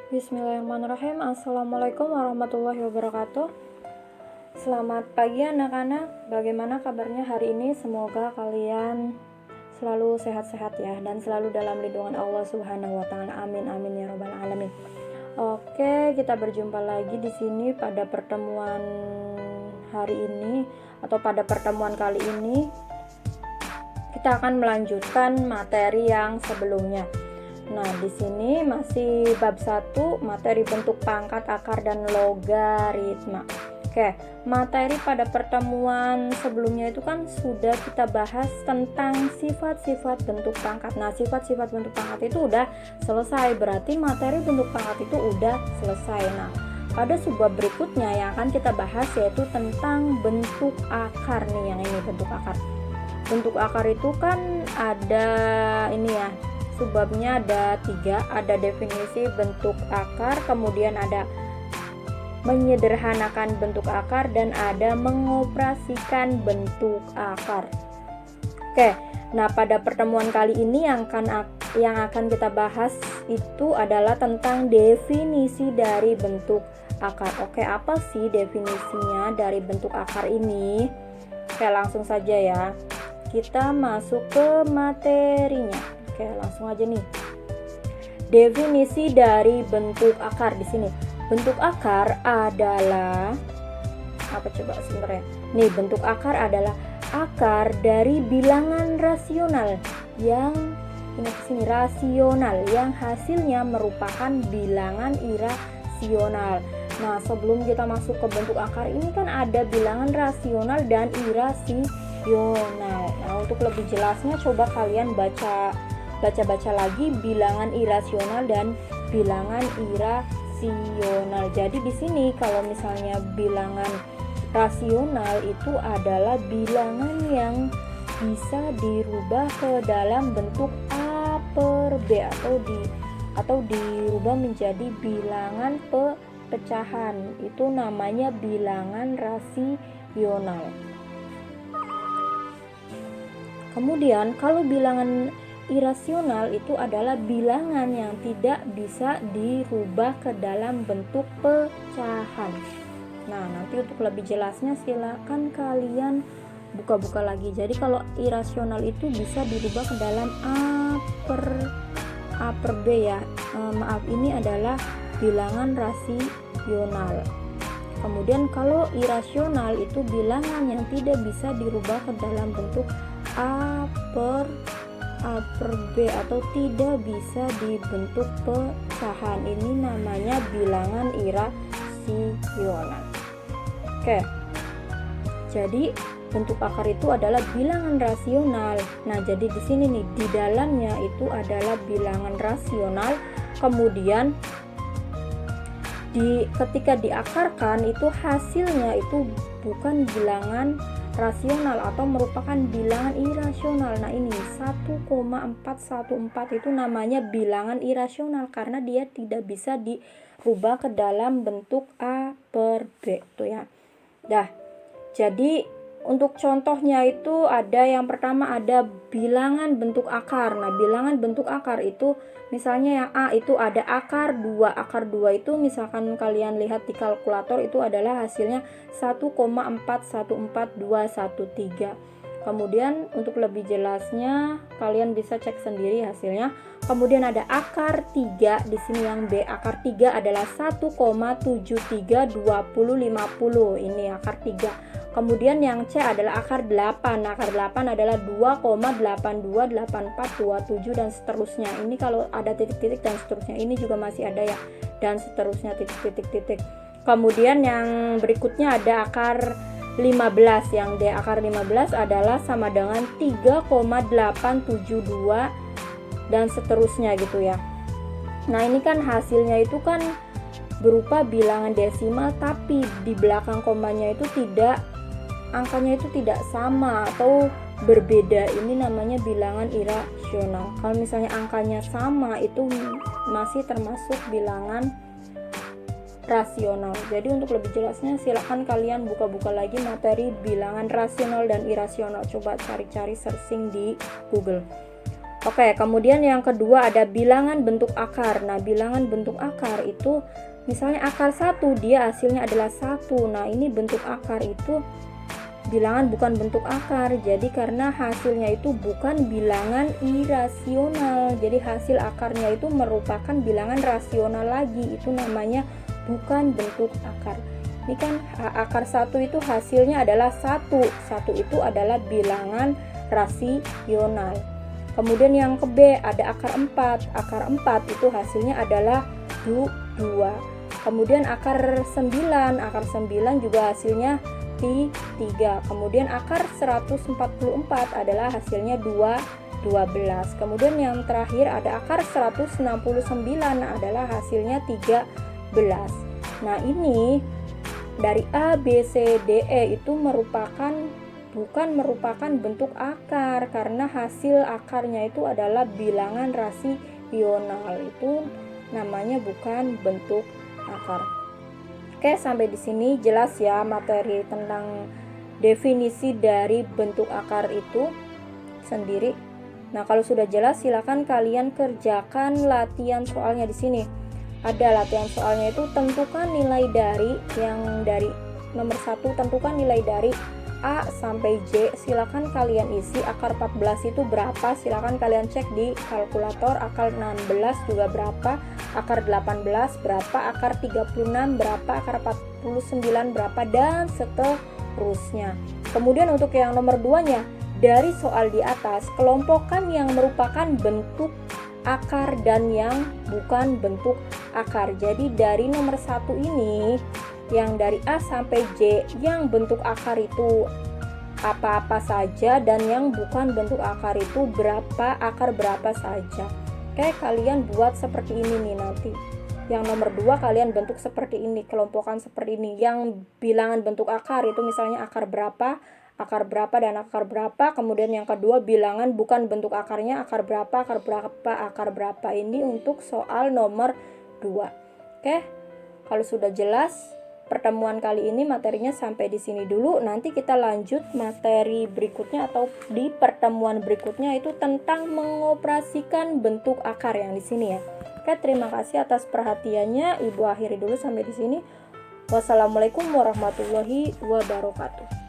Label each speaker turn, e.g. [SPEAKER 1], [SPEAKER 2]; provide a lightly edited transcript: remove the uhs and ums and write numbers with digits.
[SPEAKER 1] Bismillahirrahmanirrahim. Assalamualaikum warahmatullahi wabarakatuh. Selamat pagi anak-anak. Bagaimana kabarnya hari ini? Semoga kalian selalu sehat-sehat ya, dan selalu dalam lindungan Allah Subhanahu wa taala. Amin amin ya rabbal alamin. Oke, kita berjumpa lagi di sini pada pertemuan hari ini, atau pada pertemuan kali ini kita akan melanjutkan materi yang sebelumnya. Nah, di sini masih bab 1, materi bentuk pangkat, akar, dan logaritma. Oke, materi pada pertemuan sebelumnya itu kan sudah kita bahas tentang sifat-sifat bentuk pangkat. Nah, sifat-sifat bentuk pangkat itu udah selesai, berarti materi bentuk pangkat itu udah selesai. Nah, pada sebuah berikutnya yang akan kita bahas yaitu tentang bentuk akar nih, yang ini bentuk akar. Bentuk akar itu kan ada ini ya, subbabnya ada 3, ada definisi bentuk akar, kemudian ada menyederhanakan bentuk akar, dan ada mengoperasikan bentuk akar. Oke, nah pada pertemuan kali ini yang akan kita bahas itu adalah tentang definisi dari bentuk akar. Oke, apa sih definisinya dari bentuk akar ini? Oke, langsung saja ya, kita masuk ke materinya. Oke, langsung aja nih. Definisi dari bentuk akar di sini. Bentuk akar adalah apa coba sebenarnya? Nih, bentuk akar adalah akar dari bilangan rasional yang rasional yang hasilnya merupakan bilangan irasional. Nah, sebelum kita masuk ke bentuk akar ini kan ada bilangan rasional dan irasional. Nah, untuk lebih jelasnya coba kalian baca lagi bilangan irasional dan bilangan irasional. Jadi di sini kalau misalnya bilangan rasional itu adalah bilangan yang bisa dirubah ke dalam bentuk A per B atau dirubah menjadi bilangan pecahan. Itu namanya bilangan rasional. Kemudian kalau bilangan irasional itu adalah bilangan yang tidak bisa dirubah ke dalam bentuk pecahan. Nah, nanti untuk lebih jelasnya silakan kalian buka-buka lagi. Jadi kalau irasional itu bisa dirubah ke dalam A per B ya. Ini adalah bilangan rasional. Kemudian kalau irasional itu bilangan yang tidak bisa dirubah ke dalam bentuk A per B atau tidak bisa dibentuk pecahan. Ini namanya bilangan irasional. Oke. Jadi bentuk akar itu adalah bilangan rasional. Nah, jadi di sini nih di dalamnya itu adalah bilangan rasional. Kemudian ketika diakarkan itu hasilnya itu bukan bilangan rasional atau merupakan bilangan irasional. Nah, ini 1,414 itu namanya bilangan irasional karena dia tidak bisa dirubah ke dalam bentuk A per B tuh ya. Dah. Jadi untuk contohnya itu ada yang pertama ada bilangan bentuk akar. Nah, bilangan bentuk akar itu misalnya yang A itu ada akar 2. Akar 2 itu misalkan kalian lihat di kalkulator itu adalah hasilnya 1,414213. Kemudian untuk lebih jelasnya kalian bisa cek sendiri hasilnya. Kemudian ada akar 3 di sini yang B. Akar 3 adalah 1,732050. Ini akar 3. Kemudian yang C adalah akar 8. Akar 8 adalah 2,828427 dan seterusnya. Ini kalau ada titik-titik dan seterusnya. Ini juga masih ada ya. Dan seterusnya titik-titik. Kemudian yang berikutnya ada akar 15. Yang D akar 15 adalah sama dengan 3,872 dan seterusnya gitu ya. Nah, ini kan hasilnya itu kan berupa bilangan desimal, tapi di belakang komanya itu angkanya itu tidak sama atau berbeda. Ini namanya bilangan irasional. Kalau misalnya angkanya sama itu masih termasuk bilangan rasional. Jadi untuk lebih jelasnya silakan kalian buka-buka lagi materi bilangan rasional dan irasional. Coba cari-cari searching di Google. Oke, kemudian yang kedua ada bilangan bentuk akar. Nah, bilangan bentuk akar itu misalnya akar 1 dia hasilnya adalah 1. Nah, ini bentuk akar itu bilangan bukan bentuk akar. Jadi karena hasilnya itu bukan bilangan irasional. Jadi hasil akarnya itu merupakan bilangan rasional lagi. Itu namanya bukan bentuk akar. Ini kan akar 1 itu hasilnya adalah 1. 1 itu adalah bilangan rasional. Kemudian yang ke B ada akar 4. Akar 4 itu hasilnya adalah 2. Kemudian akar 9. Akar 9 juga hasilnya 3. Kemudian akar 144 adalah hasilnya 12. Kemudian yang terakhir ada akar 169 adalah hasilnya 13. Nah, ini dari A, B, C, D, E itu bukan merupakan bentuk akar karena hasil akarnya itu adalah bilangan rasional. Itu namanya bukan bentuk akar. Oke, sampai di sini jelas ya materi tentang definisi dari bentuk akar itu sendiri. Nah, kalau sudah jelas silakan kalian kerjakan latihan soalnya di sini. Ada latihan soalnya itu tentukan nilai dari yang dari nomor 1, tentukan nilai dari A sampai J. Silakan kalian isi akar 14 itu berapa, silakan kalian cek di kalkulator. Akar 16 juga berapa, akar 18 berapa, akar 36 berapa, akar 49 berapa, dan seterusnya. Kemudian untuk yang nomor 2-nya, dari soal di atas kelompokkan yang merupakan bentuk akar dan yang bukan bentuk akar. Jadi dari nomor 1 ini, yang dari A sampai J, yang bentuk akar itu apa-apa saja dan yang bukan bentuk akar itu akar berapa saja. Oke, kalian buat seperti ini nih nanti. Yang nomor 2 kalian bentuk seperti ini, kelompokkan seperti ini. Yang bilangan bentuk akar itu misalnya akar berapa, dan akar berapa. Kemudian yang kedua bilangan bukan bentuk akarnya, akar berapa. Ini untuk soal nomor 2. Oke, kalau sudah jelas pertemuan kali ini materinya sampai di sini dulu. Nanti kita lanjut materi berikutnya atau di pertemuan berikutnya itu tentang mengoperasikan bentuk akar yang di sini ya. Oke, terima kasih atas perhatiannya. Ibu akhiri dulu sampai di sini. Wassalamualaikum warahmatullahi wabarakatuh.